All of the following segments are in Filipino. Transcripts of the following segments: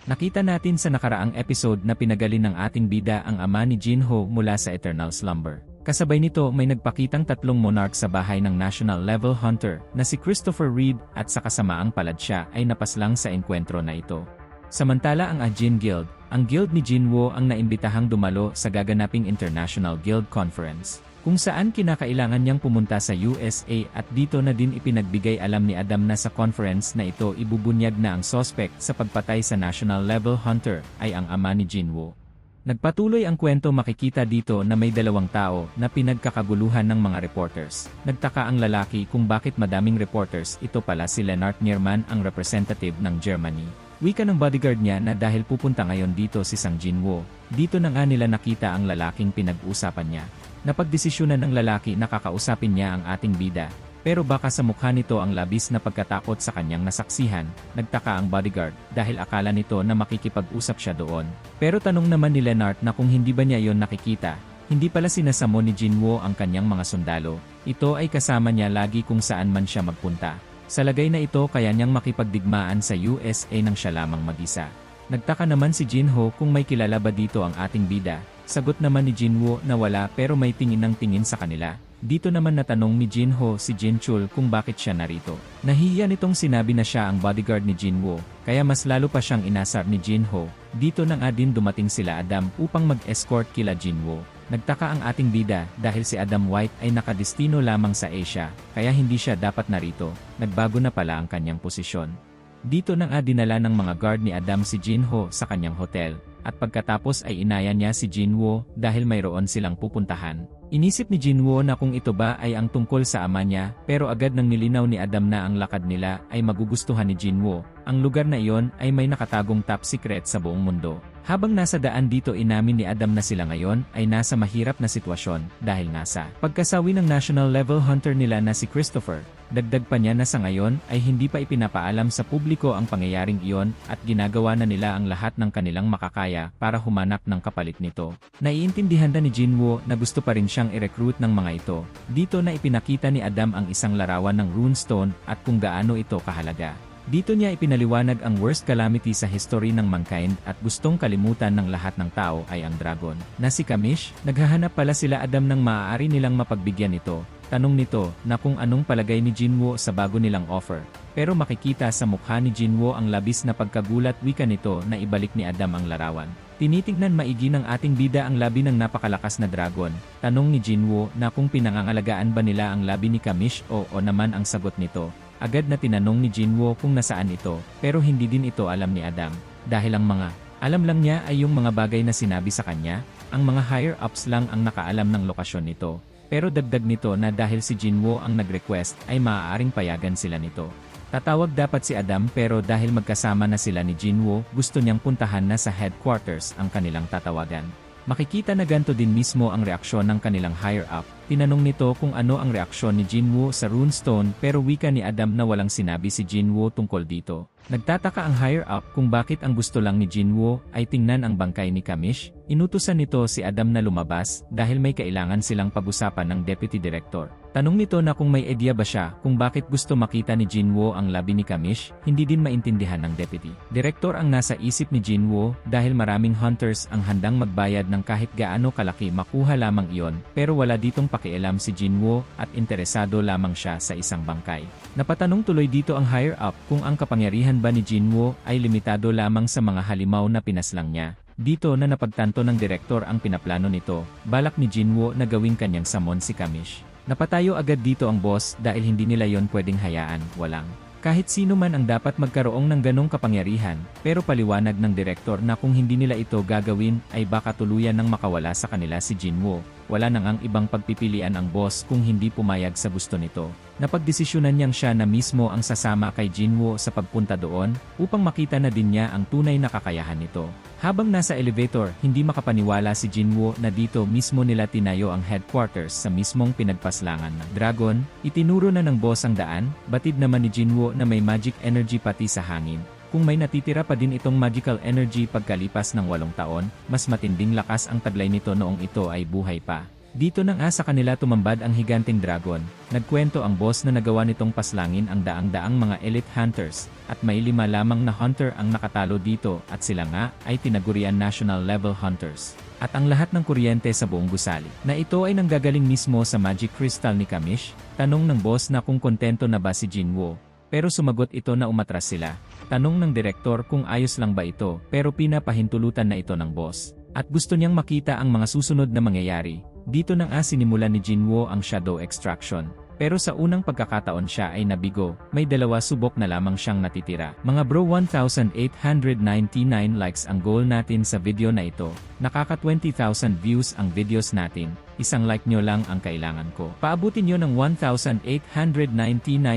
Nakita natin sa nakaraang episode na pinagalin ng ating bida ang ama ni Jinho mula sa eternal slumber. Kasabay nito may nagpakitang tatlong monarch sa bahay ng national level hunter na si Christopher Reed at sa kasamaang palad siya ay napaslang sa enkwentro na ito. Samantala ang Ajin Guild, ang guild ni Jinwo ang naimbitahang dumalo sa gaganaping International Guild Conference, kung saan kinakailangan niyang pumunta sa USA at dito na din ipinagbigay alam ni Adam na sa conference na ito ibubunyag na ang suspect sa pagpatay sa national level hunter ay ang ama ni Jinwo. Nagpatuloy ang kwento makikita dito na may dalawang tao na pinagkakaguluhan ng mga reporters. Nagtaka ang lalaki kung bakit madaming reporters, ito pala si Lennart Nierman ang representative ng Germany. Wika ng bodyguard niya na dahil pupunta ngayon dito si Sang Jinwo, dito na nga nila nakita ang lalaking pinag-usapan niya. Napagdesisyonan ng lalaki na kakausapin niya ang ating bida, pero baka sa mukha nito ang labis na pagkatakot sa kanyang nasaksihan. Nagtaka ang bodyguard dahil akala nito na makikipag-usap siya doon. Pero tanong naman ni Lennart na kung hindi ba niya iyon nakikita, hindi pala sinasamo ni Jinwo ang kanyang mga sundalo, ito ay kasama niya lagi kung saan man siya magpunta. Sa lagay na ito kaya niyang makipagdigmaan sa USA nang siya lamang mag-isa. Nagtaka naman si Jinho kung may kilala ba dito ang ating bida. Sagot naman ni Jinwo na wala pero may tingin ng tingin sa kanila. Dito naman natanong ni Jinho si Jinchul kung bakit siya narito. Nahihiya nitong sinabi na siya ang bodyguard ni Jinwo, kaya mas lalo pa siyang inasar ni Jinho. Dito na nga din dumating sila Adam upang mag-escort kila Jinwo. Nagtaka ang ating bida dahil si Adam White ay nakadestino lamang sa Asia, kaya hindi siya dapat narito. Nagbago na pala ang kanyang posisyon. Dito na nga dinala ng mga guard ni Adam si Jinho sa kanyang hotel, at pagkatapos ay inaya niya si Jinwo dahil mayroon silang pupuntahan. Inisip ni Jinwo na kung ito ba ay ang tungkol sa ama niya, pero agad nang nilinaw ni Adam na ang lakad nila ay magugustuhan ni Jinwo. Ang lugar na iyon ay may nakatagong top secret sa buong mundo. Habang nasa daan dito inamin ni Adam na sila ngayon ay nasa mahirap na sitwasyon dahil nasa pagkasawi ng national level hunter nila na si Christopher. Dagdag pa niya na sa ngayon ay hindi pa ipinapaalam sa publiko ang pangyayaring iyon at ginagawa na nila ang lahat ng kanilang makakaya para humanap ng kapalit nito. Naiintindihan na ni Jinwo na gusto pa rin siyang i-recruit ng mga ito. Dito na ipinakita ni Adam ang isang larawan ng runestone at kung gaano ito kahalaga. Dito niya ipinaliwanag ang worst calamity sa history ng mankind at gustong kalimutan ng lahat ng tao ay ang dragon. Na si Kamish, naghahanap pala sila Adam ng maaari nilang mapagbigyan nito. Tanong nito na kung anong palagay ni Jinwo sa bago nilang offer. Pero makikita sa mukha ni Jinwo ang labis na pagkagulat wika nito na ibalik ni Adam ang larawan. Tinitignan maigi ng ating bida ang labi ng napakalakas na dragon. Tanong ni Jinwo na kung pinangangalagaan ba nila ang labi ni Kamish o naman ang sagot nito. Agad na tinanong ni Jinwo kung nasaan ito, pero hindi din ito alam ni Adam. Dahil ang mga alam lang niya ay yung mga bagay na sinabi sa kanya, ang mga higher-ups lang ang nakaalam ng lokasyon nito. Pero dagdag nito na dahil si Jinwo ang nag-request ay maaaring payagan sila nito. Tatawag dapat si Adam pero dahil magkasama na sila ni Jinwo, gusto niyang puntahan na sa headquarters ang kanilang tatawagan. Makikita na ganito din mismo ang reaksyon ng kanilang higher-up. Tinanong nito kung ano ang reaksyon ni Jinwo sa runestone pero wika ni Adam na walang sinabi si Jinwo tungkol dito. Nagtataka ang higher-up kung bakit ang gusto lang ni Jinwo ay tingnan ang bangkay ni Kamish. Inutusan nito si Adam na lumabas dahil may kailangan silang pag-usapan ng deputy director. Tanong nito na kung may idea ba siya kung bakit gusto makita ni Jinwo ang labi ni Kamish, hindi din maintindihan ng deputy director ang nasa isip ni Jinwo dahil maraming hunters ang handang magbayad ng kahit gaano kalaki makuha lamang iyon pero wala ditong pakialam si Jinwo at interesado lamang siya sa isang bangkay. Napatanong tuloy dito ang higher-up kung ang kapangyarihan ba ni Jinwo ay limitado lamang sa mga halimaw na pinaslang niya. Dito na napagtanto ng direktor ang pinaplano nito, balak ni Jinwo na gawing kanyang samon si Kamish. Napatayo agad dito ang boss dahil hindi nila yon pwedeng hayaan, walang kahit sino man ang dapat magkaroong ng ganong kapangyarihan, pero paliwanag ng direktor na kung hindi nila ito gagawin ay baka tuluyan ng makawala sa kanila si Jinwo. Wala nang ang ibang pagpipilian ang boss kung hindi pumayag sa gusto nito. Napagdesisyonan niyang siya na mismo ang sasama kay Jinwo sa pagpunta doon upang makita na din niya ang tunay na kakayahan nito. Habang nasa elevator, hindi makapaniwala si Jinwo na dito mismo nila tinayo ang headquarters sa mismong pinagpaslangan ng dragon. Itinuro na ng boss ang daan, batid naman ni Jinwo na may magic energy pati sa hangin. Kung may natitira pa din itong magical energy pagkalipas ng 8 taon, mas matinding lakas ang taglay nito noong ito ay buhay pa. Dito na nga sa kanila tumambad ang higanteng dragon. Nagkwento ang boss na nagawa nitong paslangin ang daang-daang mga elite hunters, at may 5 lamang na hunter ang nakatalo dito at sila nga ay tinagurian national level hunters. At ang lahat ng kuryente sa buong gusali na ito ay nanggagaling mismo sa magic crystal ni Kamish. Tanong ng boss na kung kontento na ba si Jinwoo. Pero sumagot ito na umatras sila. Tanong ng direktor kung ayos lang ba ito, pero pinapahintulutan na ito ng boss. At gusto niyang makita ang mga susunod na mangyayari. Dito na nga sinimulan ni Jinwoo ang shadow extraction. Pero sa unang pagkakataon siya ay nabigo, may 2 subok na lamang siyang natitira. Mga bro, 1,899 likes ang goal natin sa video na ito. Nakaka 20,000 views ang videos natin. Isang like nyo lang ang kailangan ko. Paabutin nyo ng 1,899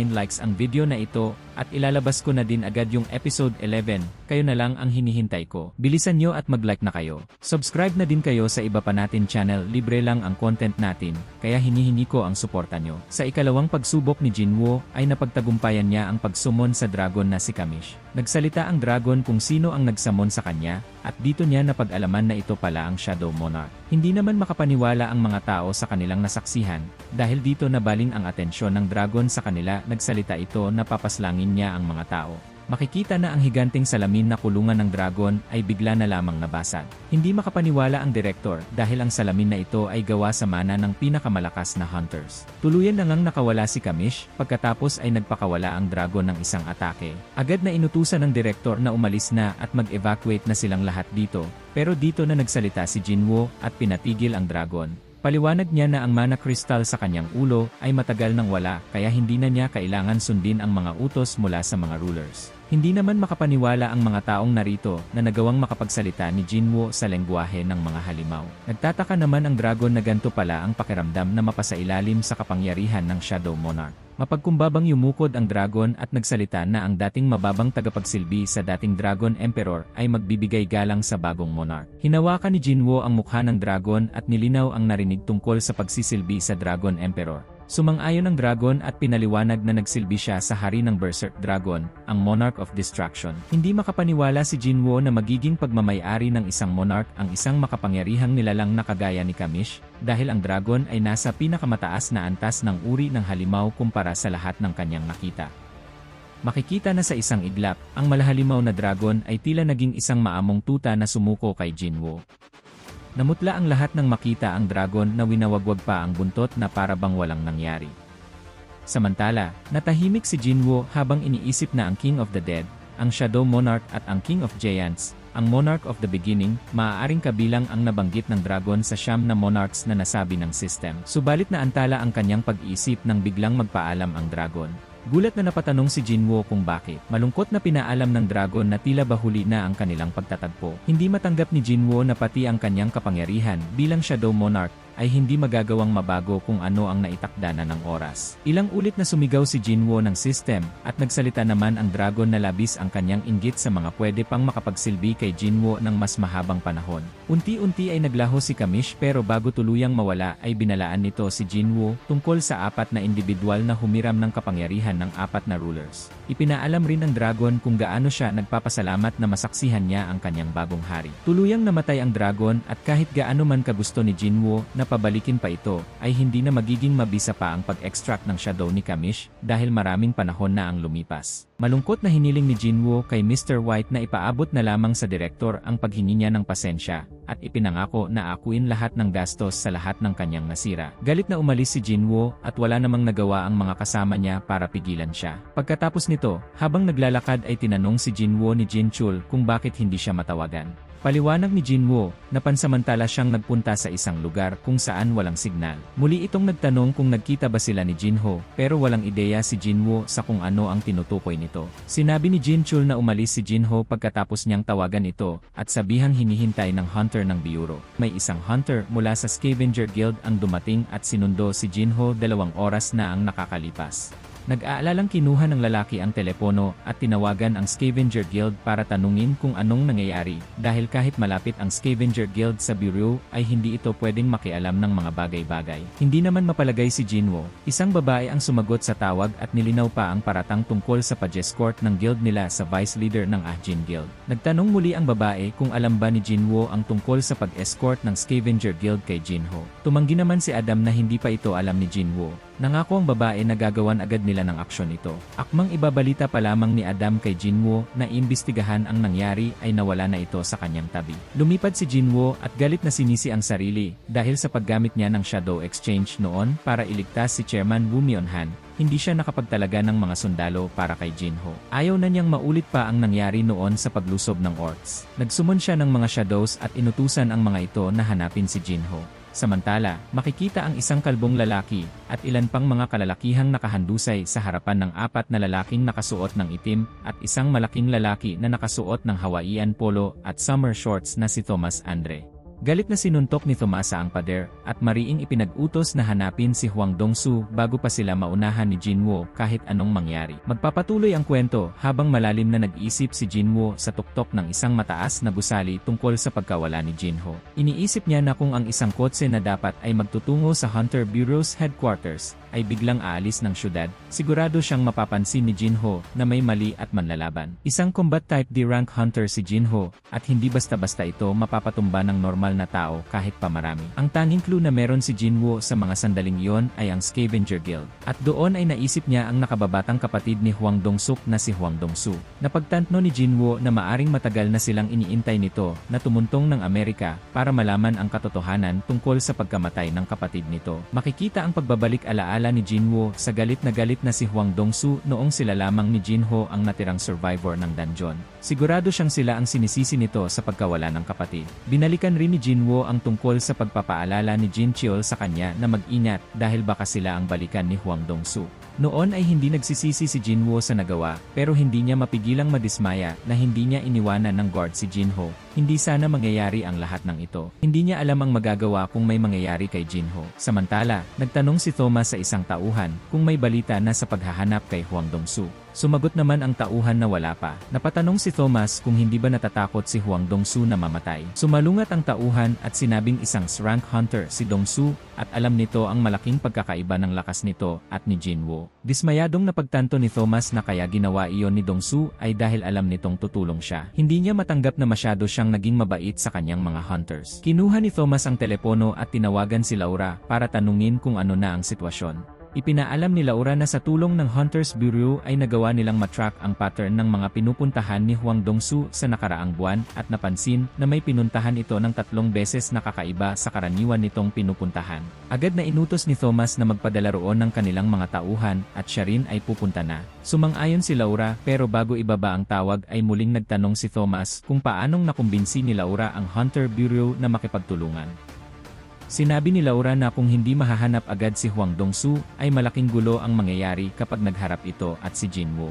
likes ang video na ito, at ilalabas ko na din agad yung episode 11. Kayo na lang ang hinihintay ko. Bilisan nyo at mag-like na kayo. Subscribe na din kayo sa iba pa natin channel, libre lang ang content natin, kaya hinihingi ko ang suporta nyo. Sa ikalawang pagsubok ni Jinwoo ay napagtagumpayan niya ang pagsumon sa dragon na si Kamish. Nagsalita ang dragon kung sino ang nagsamon sa kanya, at dito niya napag-alaman na ito pala ang Shadow Monarch. Hindi naman makapaniwala ang mga tao sa kanilang nasaksihan, dahil dito nabaling ang atensyon ng dragon sa kanila. Nagsalita ito na papaslangin niya ang mga tao. Makikita na ang higanteng salamin na kulungan ng dragon ay bigla na lamang nabasag. Hindi makapaniwala ang direktor dahil ang salamin na ito ay gawa sa mana ng pinakamalakas na hunters. Tuluyan na ngang nakawala si Kamish, pagkatapos ay nagpakawala ang dragon ng isang atake. Agad na inutusan ng direktor na umalis na at mag-evacuate na silang lahat dito, pero dito na nagsalita si Jinwoo at pinatigil ang dragon. Paliwanag niya na ang mana crystal sa kanyang ulo ay matagal nang wala, kaya hindi na niya kailangan sundin ang mga utos mula sa mga rulers. Hindi naman makapaniwala ang mga taong narito na nagawang makapagsalita ni Jinwoo sa lengguwahe ng mga halimaw. Nagtataka naman ang dragon na ganito pala ang pakiramdam na mapasailalim sa kapangyarihan ng Shadow Monarch. Mapagkumbabang yumukod ang dragon at nagsalita na ang dating mababang tagapagsilbi sa dating Dragon Emperor ay magbibigay galang sa bagong monarch. Hinawakan ni Jinwoo ang mukha ng dragon at nilinaw ang narinig tungkol sa pagsisilbi sa Dragon Emperor. Sumang-ayon ang dragon at pinaliwanag na nagsilbi siya sa hari ng Berserk Dragon, ang Monarch of Destruction. Hindi makapaniwala si Jinwoo na magiging pagmamay-ari ng isang monarch ang isang makapangyarihang nilalang na kagaya ni Kamish, dahil ang dragon ay nasa pinakamataas na antas ng uri ng halimaw kumpara sa lahat ng kanyang nakita. Makikita na sa isang iglap, ang malahalimaw na dragon ay tila naging isang maamong tuta na sumuko kay Jinwoo. Namutla ang lahat nang makita ang dragon na winawagwag pa ang buntot na para bang walang nangyari. Samantala, natahimik si Jinwoo habang iniisip na ang King of the Dead, ang Shadow Monarch at ang King of Giants, ang Monarch of the Beginning, maaaring kabilang ang nabanggit ng dragon sa 9 na monarchs na nasabi ng system. Subalit na antala ang kanyang pag-iisip nang biglang magpaalam ang dragon. Gulat na napatanong si Jinwoo kung bakit. Malungkot na pinaalam ng dragon na tila bahuli na ang kanilang pagtatagpo. Hindi matanggap ni Jinwoo na pati ang kanyang kapangyarihan bilang Shadow Monarch ay hindi magagawang mabago kung ano ang naitakda na ng oras. Ilang ulit na sumigaw si Jinwoo ng system, at nagsalita naman ang dragon na labis ang kanyang inggit sa mga pwede pang makapagsilbi kay Jinwoo ng mas mahabang panahon. Unti-unti ay naglaho si Kamish, pero bago tuluyang mawala ay binalaan nito si Jinwoo tungkol sa 4 na individual na humiram ng kapangyarihan ng 4 na rulers. Ipinaalam rin ng dragon kung gaano siya nagpapasalamat na masaksihan niya ang kanyang bagong hari. Tuluyang namatay ang dragon, at kahit gaano man kagusto ni Jinwoo na pabalikin pa ito, ay hindi na magiging mabisa pa ang pag-extract ng shadow ni Kamish dahil maraming panahon na ang lumipas. Malungkot na hiniling ni Jinwoo kay Mr. White na ipaabot na lamang sa direktor ang paghingi niya ng pasensya, at ipinangako na akuin lahat ng gastos sa lahat ng kanyang nasira. Galit na umalis si Jinwoo at wala namang nagawa ang mga kasama niya para pigilan siya. Pagkatapos nito, habang naglalakad ay tinanong si Jinwoo ni Jinchul kung bakit hindi siya matawagan. Paliwanag ni Jinwoo, napansamantala siyang nagpunta sa isang lugar kung saan walang signal. Muli itong nagtanong kung nagkita ba sila ni Jinho, pero walang ideya si Jinwoo sa kung ano ang tinutukoy nito. Sinabi ni Jinchul na umalis si Jinho pagkatapos niyang tawagan ito, at sabihang hinihintay ng hunter ng biyuro. May isang hunter mula sa Scavenger Guild ang dumating at sinundo si Jinho. 2 oras na ang nakakalipas. Nag-aalalang kinuha ng lalaki ang telepono at tinawagan ang Scavenger Guild para tanungin kung anong nangyayari dahil kahit malapit ang Scavenger Guild sa bureau ay hindi ito pwedeng makialam ng mga bagay-bagay. Hindi naman mapalagay si Jinwoo, isang babae ang sumagot sa tawag at nilinaw pa ang paratang tungkol sa pag-escort ng guild nila sa vice leader ng Ahjin Guild. Nagtanong muli ang babae kung alam ba ni Jinwoo ang tungkol sa pag-escort ng Scavenger Guild kay Jinho. Tumanggi naman si Adam na hindi pa ito alam ni Jinwoo. Nangako ang babae na gagawan agad nila ng aksyon ito. Akmang ibabalita pa lamang ni Adam kay Jinwoo na iimbestigahan ang nangyari ay nawala na ito sa kanyang tabi. Lumipad si Jinwoo at galit na sinisi ang sarili dahil sa paggamit niya ng Shadow Exchange noon para iligtas si Chairman Woo Myung-han. Hindi siya nakapagtalaga ng mga sundalo para kay Jinho. Ayaw na niyang maulit pa ang nangyari noon sa paglusob ng orcs. Nagsumon siya ng mga shadows at inutusan ang mga ito na hanapin si Jinho. Samantala, makikita ang isang kalbong lalaki at ilan pang mga kalalakihang nakahandusay sa harapan ng apat na lalaking nakasuot ng itim at isang malaking lalaki na nakasuot ng Hawaiian polo at summer shorts na si Thomas Andre. Galit na sinuntok ni Tomasa ang pader at mariing ipinag-utos na hanapin si Hwang Dong-soo bago pa sila maunahan ni Jinwoo kahit anong mangyari. Magpapatuloy ang kwento habang malalim na nag-isip si Jinwoo sa tuktok ng isang mataas na gusali tungkol sa pagkawala ni Jinho. Iniisip niya na kung ang isang kotse na dapat ay magtutungo sa Hunter Bureau's headquarters ay biglang aalis ng syudad, sigurado siyang mapapansin ni Jinho na may mali at manlalaban. Isang combat type D-rank hunter si Jinho at hindi basta-basta ito mapapatumba ng normal na tao kahit pa marami. Ang tanging clue na meron si Jinwoo sa mga sandaling iyon ay ang Scavenger Guild. At doon ay naisip niya ang nakababatang kapatid ni Hwang Dong-suk na si Hwang Dong-soo. Napagtanto ni Jinwoo na maaring matagal na silang iniintay nito na tumuntong ng Amerika para malaman ang katotohanan tungkol sa pagkamatay ng kapatid nito. Makikita ang pagbabalik alaala ni Jinwoo sa galit na si Hwang Dong-soo noong sila lamang ni Jinho ang natirang survivor ng dungeon. Sigurado siyang sila ang sinisisi nito sa pagkawala ng kapatid. Binalikan rin ni Jinwoo ang tungkol sa pagpapaalala ni Jin Cheol sa kanya na mag-ingat dahil baka sila ang balikan ni Hwang Dong-soo. Noon ay hindi nagsisisi si Jinwoo sa nagawa pero hindi niya mapigilang madismaya na hindi niya iniwanan ng guard si Jinho. Hindi sana mangyayari ang lahat ng ito. Hindi niya alam ang magagawa kung may mangyayari kay Jinho. Samantala, nagtanong si Thomas sa isang tauhan kung may balita na sa paghahanap kay Hwang Dong-soo. Sumagot naman ang tauhan na wala pa. Napatanong si Thomas kung hindi ba natatakot si Hwang Dong-soo na mamatay. Sumalungat ang tauhan at sinabing isang rank hunter si Dong-soo at alam nito ang malaking pagkakaiba ng lakas nito at ni Jinwoo. Dismayadong napagtanto ni Thomas na kaya ginawa iyon ni Dong-soo ay dahil alam nitong tutulong siya. Hindi niya matanggap na masyado siyang naging mabait sa kanyang mga hunters. Kinuha ni Thomas ang telepono at tinawagan si Laura para tanungin kung ano na ang sitwasyon. Ipinaalam ni Laura na sa tulong ng Hunters Bureau ay nagawa nilang matrack ang pattern ng mga pinupuntahan ni Hwang Dong-soo sa nakaraang buwan at napansin na may pinuntahan ito ng 3 beses na kakaiba sa karaniwan nitong pinupuntahan. Agad na inutos ni Thomas na magpadala roon ng kanilang mga tauhan at siya rin ay pupunta na. Sumang-ayon si Laura pero bago ibaba ang tawag ay muling nagtanong si Thomas kung paanong nakumbinsi ni Laura ang Hunter Bureau na makipagtulungan. Sinabi ni Laura na kung hindi mahahanap agad si Hwang Dong-soo ay malaking gulo ang mangyayari kapag nagharap ito at si Jinwoo.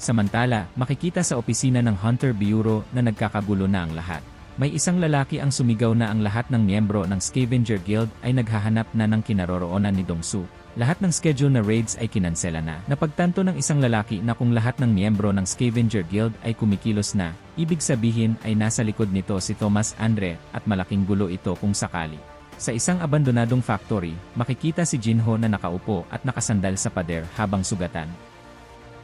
Samantala, makikita sa opisina ng Hunter Bureau na nagkakagulo na ang lahat. May isang lalaki ang sumigaw na ang lahat ng miyembro ng Scavenger Guild ay naghahanap na ng kinaroroonan ni Dong-soo. Lahat ng schedule na raids ay kinansela na. Napagtanto ng isang lalaki na kung lahat ng miyembro ng Scavenger Guild ay kumikilos na, ibig sabihin ay nasa likod nito si Thomas Andre at malaking gulo ito kung sakali. Sa isang abandonadong factory, makikita si Jinho na nakaupo at nakasandal sa pader habang sugatan.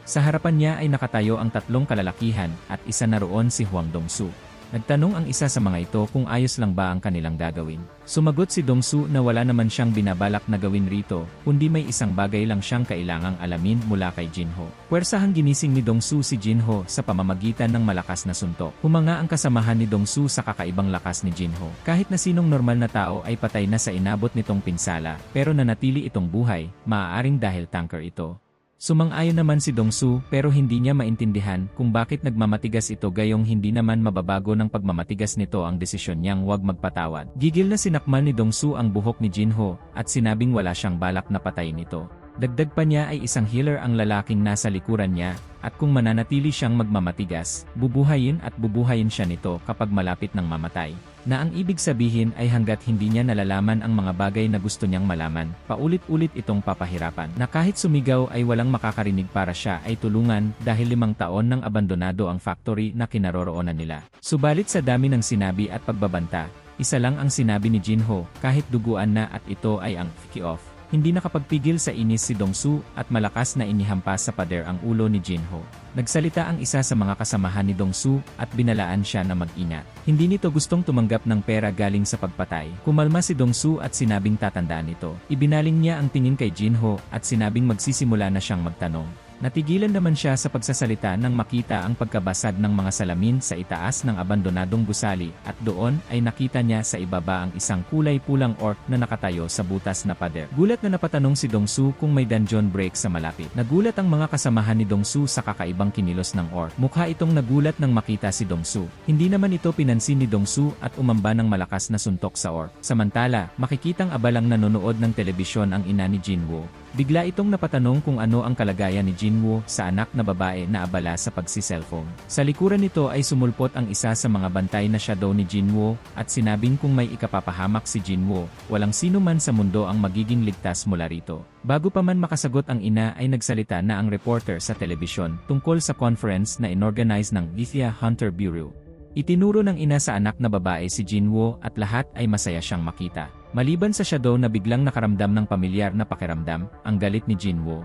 Sa harapan niya ay nakatayo ang 3 kalalakihan at isa na roon si Hwang Dong-soo. Nagtanong ang isa sa mga ito kung ayos lang ba ang kanilang gagawin. Sumagot si Dong-soo na wala naman siyang binabalak na gawin rito, kundi may isang bagay lang siyang kailangang alamin mula kay Jinho. Puwersahang ginising ni Dong-soo si Jinho sa pamamagitan ng malakas na suntok. Humanga ang kasamahan ni Dong-soo sa kakaibang lakas ni Jinho. Kahit na sinong normal na tao ay patay na sa inabot nitong pinsala, pero nanatili itong buhay, maaaring dahil tanker ito. Sumang-ayon naman si Dong-soo pero hindi niya maintindihan kung bakit nagmamatigas ito gayong hindi naman mababago ng pagmamatigas nito ang desisyon niyang huwag magpatawad. Gigil na sinakmal ni Dong-soo ang buhok ni Jinho at sinabing wala siyang balak na patayin ito. Dagdag pa niya ay isang healer ang lalaking nasa likuran niya, at kung mananatili siyang magmamatigas, bubuhayin at bubuhayin siya nito kapag malapit ng mamatay. Na ang ibig sabihin ay hanggat hindi niya nalalaman ang mga bagay na gusto niyang malaman, paulit-ulit itong papahirapan. Na kahit sumigaw ay walang makakarinig para siya ay tulungan dahil 5 taon nang abandonado ang factory na kinaroroonan nila. Subalit sa dami ng sinabi at pagbabanta, isa lang ang sinabi ni Jinho, kahit duguan na at ito ay ang kick-off. Hindi nakapagpigil sa inis si Dongsu at malakas na inihampas sa pader ang ulo ni Jinho. Nagsalita ang isa sa mga kasamahan ni Dongsu at binalaan siya na mag-ingat. Hindi nito gustong tumanggap ng pera galing sa pagpatay. Kumalma si Dongsu at sinabing tatandaan nito. Ibinaling niya ang tingin kay Jinho at sinabing magsisimula na siyang magtanong. Natigilan naman siya sa pagsasalita nang makita ang pagkabasag ng mga salamin sa itaas ng abandonadong gusali at doon ay nakita niya sa ibaba ang isang kulay pulang orc na nakatayo sa butas na pader. Gulat na napatanong si Dongsu kung may dungeon break sa malapit. Nagulat ang mga kasamahan ni Dongsu sa kakaibang kinilos ng orc. Mukha itong nagulat nang makita si Dongsu. Hindi naman ito pinansin ni Dongsu at umamba ng malakas na suntok sa orc. Samantala, makikitang abalang nanonood ng telebisyon ang ina ni Jinwoo. Bigla itong napatanong kung ano ang kalagayan ni Jinwoo sa anak na babae na abala sa pagsi-cellphone. Sa likuran nito ay sumulpot ang isa sa mga bantay na shadow ni Jinwoo at sinabing kung may ikapapahamak si Jinwoo, walang sino man sa mundo ang magiging ligtas mula rito. Bago pa man makasagot ang ina ay nagsalita na ang reporter sa telebisyon tungkol sa conference na inorganize ng Lithia Hunter Bureau. Itinuro ng ina sa anak na babae si Jinwoo at lahat ay masaya siyang makita. Maliban sa shadow na biglang nakaramdam ng pamilyar na pakiramdam, ang galit ni Jinwoo.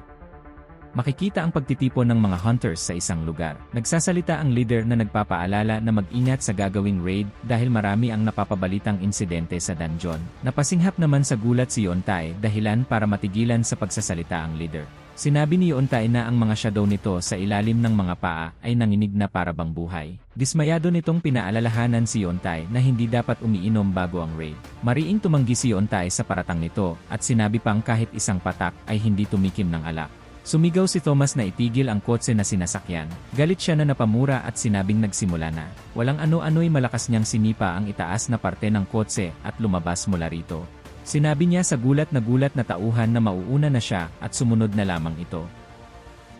Makikita ang pagtitipon ng mga hunters sa isang lugar. Nagsasalita ang leader na nagpapaalala na mag-ingat sa gagawing raid dahil marami ang napapabalitang insidente sa dungeon. Napasinghap naman sa gulat si Yontai dahilan para matigilan sa pagsasalita ang leader. Sinabi ni Yontai na ang mga shadow nito sa ilalim ng mga paa ay nanginig na para bang buhay. Dismayado nitong pinaalalahanan si Yontai na hindi dapat umiinom bago ang raid. Mariing tumanggi si Yontai sa paratang nito at sinabi pang kahit isang patak ay hindi tumikim ng alak. Sumigaw si Thomas na itigil ang kotse na sinasakyan. Galit siya na napamura at sinabing nagsimula na. Walang ano-ano'y malakas niyang sinipa ang itaas na parte ng kotse at lumabas mula rito. Sinabi niya sa gulat na tauhan na mauuna na siya at sumunod na lamang ito.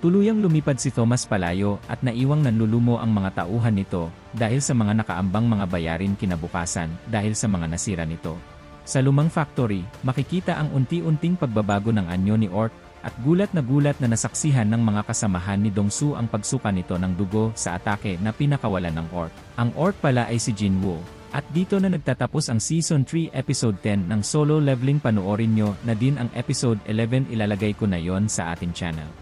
Tuluyang lumipad si Thomas palayo at naiwang nanlulumo ang mga tauhan nito dahil sa mga nakaambang mga bayarin kinabukasan dahil sa mga nasira nito. Sa lumang factory, makikita ang unti-unting pagbabago ng anyo ni Orc at gulat na nasaksihan ng mga kasamahan ni Dongsu ang pagsuka nito ng dugo sa atake na pinakawalan ng Orc. Ang Orc pala ay si Jinwoo. At dito na nagtatapos ang Season 3 Episode 10 ng Solo Leveling. Panoorin nyo na din ang Episode 11, ilalagay ko na yon sa ating channel.